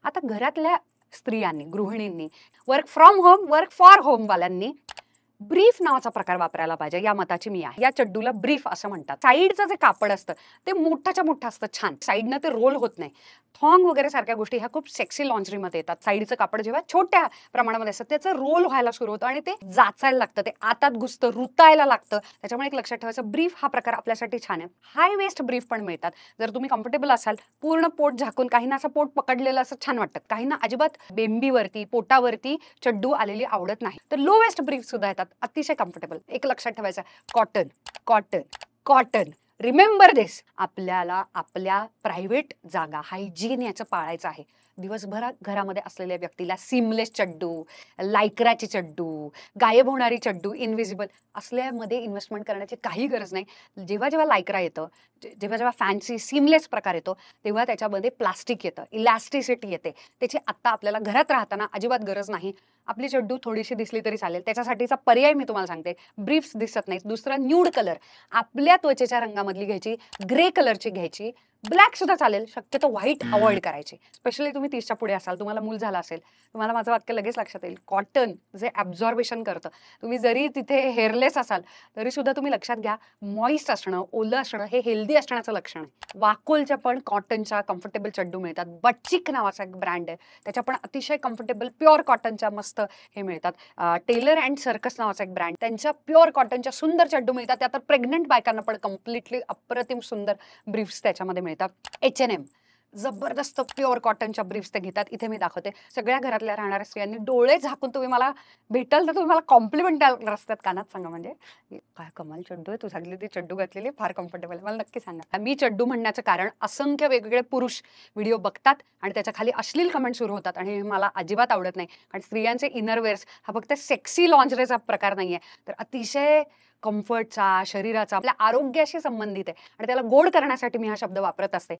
आता घरातल्या स्त्रियांनी, गृहिणींनी, work from home, work for home वाल्यांनी ब्रीफ नावाचा प्रकार वापरायला पाहिजे, या मताची मी आहे. या चड्डूला ब्रीफ असं म्हणतात. साईडचं जे कापड असतं ते मोठ्याच्या मोठं असतं, छान साईडनं ते रोल होत नाही. थॉंग वगैरे सारख्या गोष्टी ह्या खूप सेक्सी लॉन्जरीमध्ये येतात. साईडचं कापड जेव्हा छोट्या प्रमाणामध्ये असतं त्याचं रोल व्हायला सुरू होतं आणि ते जाचायला लागतं, ते आतात घुसतं, रुतायला लागतं. त्याच्यामुळे एक लक्षात ठेवायचं, ब्रीफ हा प्रकार आपल्यासाठी छान आहे. हाय वेस्ट ब्रीफ पण मिळतात. जर तुम्ही कम्फर्टेबल असाल, पूर्ण पोट झाकून, काहींना असं पोट पकडलेलं असं छान वाटतं, काहींना अजिबात बेंबीवरती, पोटावरती चड्डू आलेली आवडत नाही, तर लो वेस्ट ब्रीफ सुद्धा येतात, अतिशय कम्फर्टेबल. एक लक्षात ठेवायचं, कॉटन कॉटन कॉटन. रिमेंबर दिस. आपल्याला आपल्या प्रायव्हेट जागा, हायजीन याचं पाळायचं आहे. दिवसभरात घरामध्ये असलेल्या व्यक्तीला सीमलेस चड्डू, लायक्राची चड्डू, गायब होणारी चड्डू, इनव्हिजिबल असल्यामध्ये इन्व्हेस्टमेंट करण्याची काही गरज नाही. जेव्हा जेव्हा लायक्रा येतं, जेव्हा जेव्हा फॅन्सी सीमलेस प्रकार येतो, तेव्हा त्याच्यामध्ये प्लास्टिक येतं, इलॅस्टिसिटी येते. त्याची आत्ता आपल्याला घरात राहताना अजिबात गरज नाही. आपली चड्डू थोडीशी दिसली तरी चालेल. त्याच्यासाठीचा पर्याय मी तुम्हाला सांगते, ब्रीफ्स दिसत नाहीत. दुसरा, न्यूड कलर, आपल्या त्वचेच्या रंगामधली घ्यायची, ग्रे कलरची घ्यायची, ब्लॅक सुद्धा चालेल, शक्यतो व्हाईट अवॉइड करायची. स्पेशली तुम्ही 30च्या पुढे असाल, तुम्हाला मूल झालं असेल, तुम्हाला माझं वाक्य लगेच लक्षात येईल. कॉटन जे ॲब्झॉर्बेशन करतं, तुम्ही जरी तिथे हेअरलेस असाल तरी सुद्धा तुम्ही लक्षात घ्या, मॉइस्ट असणं, ओलं असणं हे हेल्दी असण्याचं लक्षण आहे. वाकोलच्या पण कॉटनच्या कम्फर्टेबल चड्डू मिळतात. बच्चिक नावाचा एक ब्रँड आहे, त्याच्या पण अतिशय कम्फर्टेबल प्युअर कॉटनच्या मस्त हे मिळतात. टेलर अँड सर्कस नावाचा एक ब्रँड, त्यांच्या प्युअर कॉटनच्या सुंदर चड्डू मिळतात. त्या तर प्रेग्नंट बायकांना पण कम्प्लिटली अप्रतिम सुंदर ब्रीफ्स त्याच्यामध्ये मिळतात. H&M जबरदस्त प्युअर कॉटनच्या ब्रीफ्स ते घेतात. इथे मी दाखवते. सगळ्या घरातल्या राहणाऱ्या स्त्रियांनी डोळे झाकून तुम्ही मला भेटाल तर तुम्ही मला कॉम्प्लिमेंट द्याल रस्त्यात, कानात सांगा, म्हणजे काय कमाल चड्डू आहे, तू सांगली ती चड्डू घातलेली फार कम्फर्टेबल आहे, मला नक्की सांगा. मी चड्डू म्हणण्याचं कारण, असंख्य वेगवेगळे पुरुष व्हिडिओ बघतात आणि त्याच्या खाली अश्लील कमेंट सुरू होतात आणि हे मला अजिबात आवडत नाही. कारण स्त्रियांचे इनरवेअर्स हा फक्त सेक्सी लॉन्जरीचा प्रकार नाहीये, तर अतिशय कम्फर्टचा, शरीराचा, आपल्या आरोग्याशी संबंधित आहे आणि त्याला गोड करण्यासाठी मी हा शब्द वापरत असते.